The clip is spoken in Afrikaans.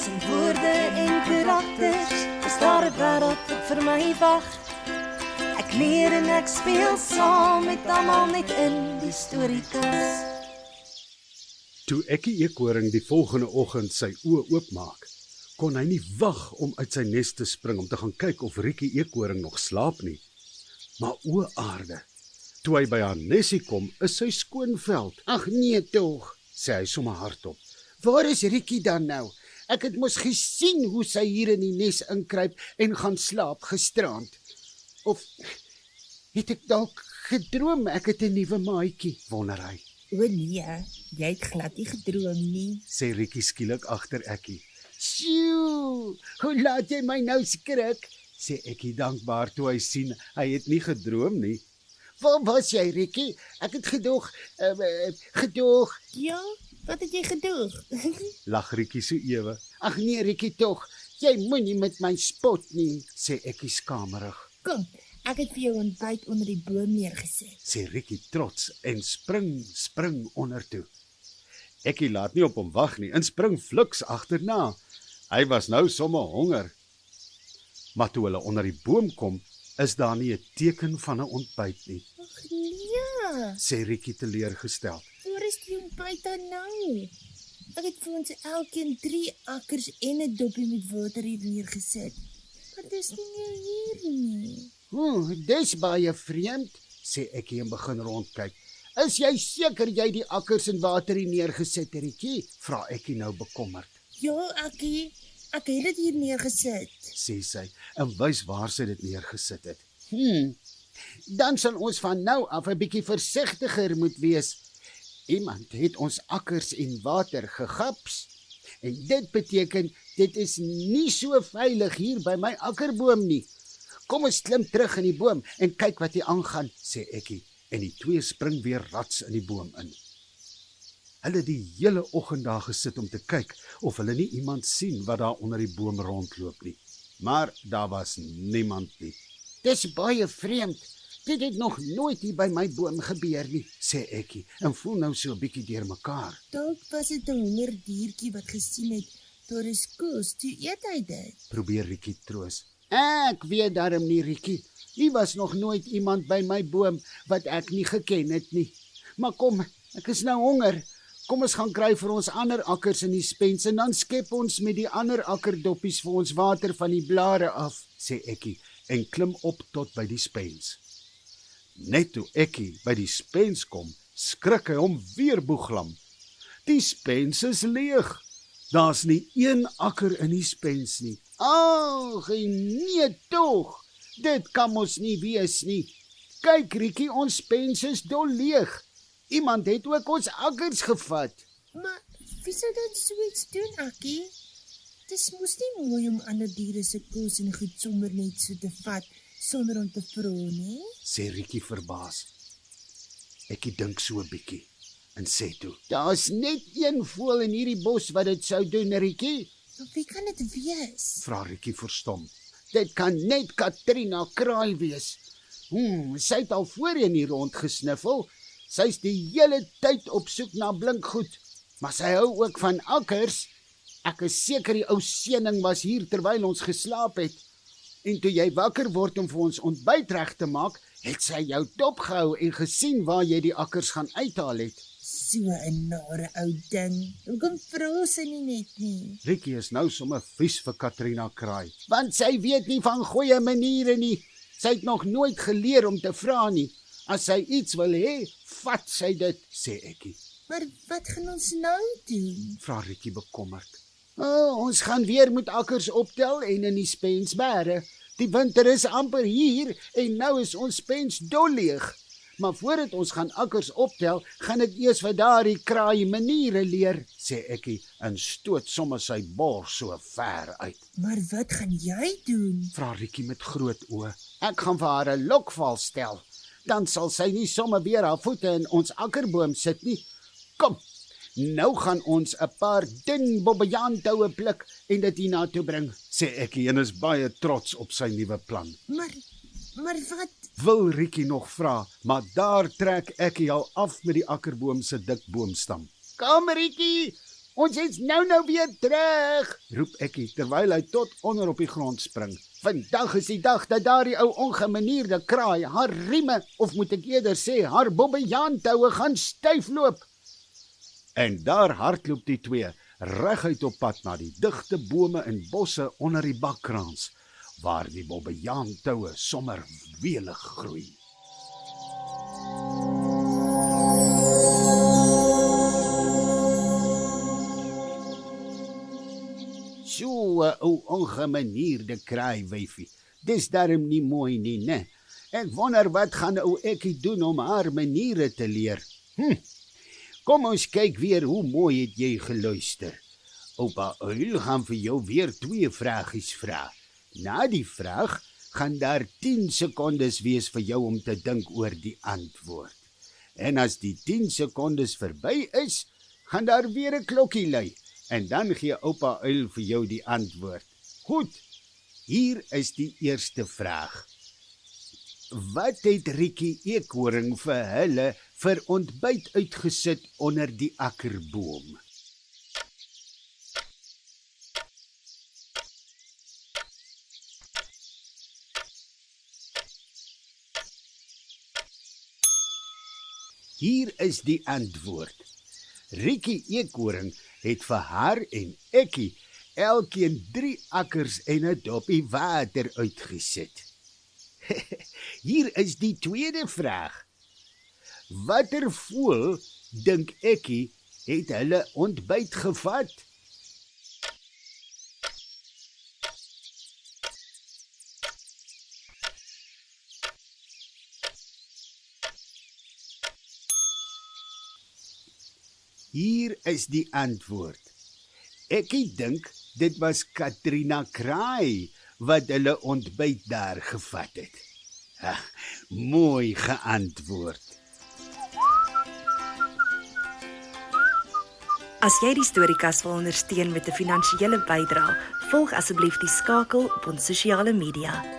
tussen woorde en karakters is daar 'n wêreld wat vir my wag. Ek leer en ek speel saam met almal net in die storiekas. Toe Ekkie Eekhoring die volgende oggend sy oë oopmaak, kon hy nie wag om uit sy nes te spring om te gaan kyk of Rikkie Eekhoring nog slaap nie. Maar o aarde, toe hy by haar nesie kom, is sy skoonveld. Ag nee tog, Sê hy sommer hardop. waar is Rikkie dan nou? Ek het mos gesien hoe sy hier in die nes inkruip en gaan slaap gisterand. Of het ek dalk gedroom ek het 'n nuwe maatjie, Wonder hy, O nee, jy het glad nie gedroom nie. sê Rikkie skielik agter Ekkie. Sjoe, hoe laat jy my nou skrik? Sê Ekkie dankbaar toe hy sien hy het nie gedroom nie. Waar was jy, Rikkie? Ek het gedoog. Ja, wat het jy gedoen? Lag Rikkie so ewe, Ag nee, Rikkie tog. Jy moenie met my spot nie. sê Ekkie skamerig. Kom, ek het vir jou ontbyt onder die boom neergesit. Sê Rikkie trots en spring onder toe. Ekkie laat nie op hom wag nie en spring fliks agterna. Hy was nou sommer honger. Maar toe hulle onder die boom kom, is daar nie 'n teken van 'n ontbyt nie, Ag nee, sê Rikkie teleurgestel. waar is die ontbyt dan nou? Ek het vir ons elkeen 3 akkers en 'n doppie met water hier neergesit. Maar dis nie meer hier nie. Dis baie vreemd, Sê Ekkie en begin rondkyk. Is jy seker jy die akkers en water hier neergesit, Rikkie? Vra Ekkie nou bekommerd, Ja, Akkie, ek het dit hier neergesit. sê sy en wys waar sy dit neergesit het. Dan sal ons van nou af 'n bietjie versigtiger moet wees. Iemand het ons akkers en water gegaps. En dit beteken dit is nie so veilig hier by my akkerboom nie. Kom ons klim terug in die boom en kyk wat hier aangaan, Sê Ekkie en die twee spring weer rats in die boom in. Hulle het die hele oggend daar gesit om te kyk of hulle nie iemand sien wat daar onder die boom rondloop nie. Maar daar was niemand nie, Dis baie vreemd. Dit het nog nooit hier by my boom gebeur nie. sê Ekkie en voel nou so 'n bietjie deurmekaar. Dalk was dit 'n hongerdiertjie wat gesien het daar is kos, toe eet hy dit. Probeer Rikkie troos. Ek weet darm nie, Rikkie. Hier was nog nooit iemand by my boom wat ek nie geken het nie. Maar kom, ek is nou honger. Kom ons gaan kry vir ons ander akkers in die spens en dan skep ons met die ander akkerdoppies vir ons water van die blare af, sê Ekkie en klim op tot by die spens. Net toe Ekkie by die spens kom, skrik hy hom weer boeglam. Die spens is leeg. Daar's nie een akker in die spens nie. Ag, nee tog. Dit kan mos nie wees nie. Kyk, Rikkie, ons spens is dol leeg. Iemand het ook ons akkers gevat. Maar wie sou dan so iets doen, Akkie? Dis mos nie mooi om ander diere se kos en goed sommer net so te vat sonder om te vra nie. Sê Rikkie verbaas. Ekkie dink so 'n bietjie en sê toe: Daar's net een voël in hierdie bos wat dit sou doen, Rikkie. Maar wie kan dit wees? Vra Rikkie verstom. Dit kan net Katrina Kraai wees. Sy het al voorheen hier rondgesniffel. Sy's die hele tyd op soek na blinkgoed, maar sy hou ook van akkers. Ek is seker die ou seëning was hier terwyl ons geslaap het. En toe jy wakker word om vir ons ontbyt reg te maak, het sy jou dopgehou en gesien waar jy die akkers gaan uithaal het. So 'n nare ou ding. Hoekom vra sy nie net nie? Rikkie is nou sommer vies vir Katrina Kraai. Want sy weet nie van goeie maniere nie. Sy het nog nooit geleer om te vra nie. As sy iets wil hê, vat sy dit, sê Ekkie. Maar wat gaan ons nou doen? Vra Rikkie bekommerd. Ons gaan weer met akkers optel en in die spens bære. Die winter is amper hier en nou is ons spens dol leeg. Maar voordat ons gaan akkers optel, gaan ek eers vir daardie kraai maniere leer, sê Ekkie en stoot sommer sy bors so ver uit. Maar wat gaan jy doen? Vra Rikkie met groot oë. Ek gaan vir haar 'n lokval stel. Dan sal sy nie sommer weer haar voete in ons akkerboom sit nie. Kom, nou gaan ons 'n paar dun bobbejaantoue pluk en dit hiernatoe bring, sê Ekkie en is baie trots op sy nuwe plan. Maar wat? Wil Rikkie nog vra, maar daar trek Ekkie al af met die akkerboom se dik boomstam. Kom Rikkie, Ons is nou weer terug, roep Ekkie terwyl hy tot onder op die grond spring. Vandag is die dag dat daardie ou ongemanierde kraai haar rieme, of moet ek eerder sê, haar bobbejaantoue gaan styf loop. En daar hardloop die twee reguit op pad na die digte bome en bosse onder die bakkraans, waar die bobbejaantoue sommer welig groei. So 'n ou ongemanierde kraaiwyfie. Dis darm nie mooi nie, né? Ek wonder wat gaan ou Ekkie doen om haar maniere te leer. Kom ons kyk weer hoe mooi het jy geluister. Oupa Uil gaan vir jou weer 2 vragies vra. Na die vraag gaan daar 10 sekondes wees vir jou om te dink oor die antwoord. En as die 10 sekondes verby is, gaan daar weer 'n klokkie lui. En dan gee oupa Uil vir jou die antwoord. Goed, hier is die eerste vraag. Wat het Rikkie Eekhoring vir hulle vir ontbyt uitgesit onder die akkerboom? Hier is die antwoord. Rikkie Eekhoring het vir haar en Ekkie elkeen 3 akkers en 'n dopie water uitgesit. Hier is die tweede vraag. Watter voël dink Ekkie het hulle ontbyt gevat? Hier is die antwoord. Ekkie dink dit was Katrina Kraai wat hulle ontbyt daar gevat het. Mooi geantwoord. As jy die Storiekas wil ondersteun met 'n finansiële bydrae, volg asseblief die skakel op ons sosiale media.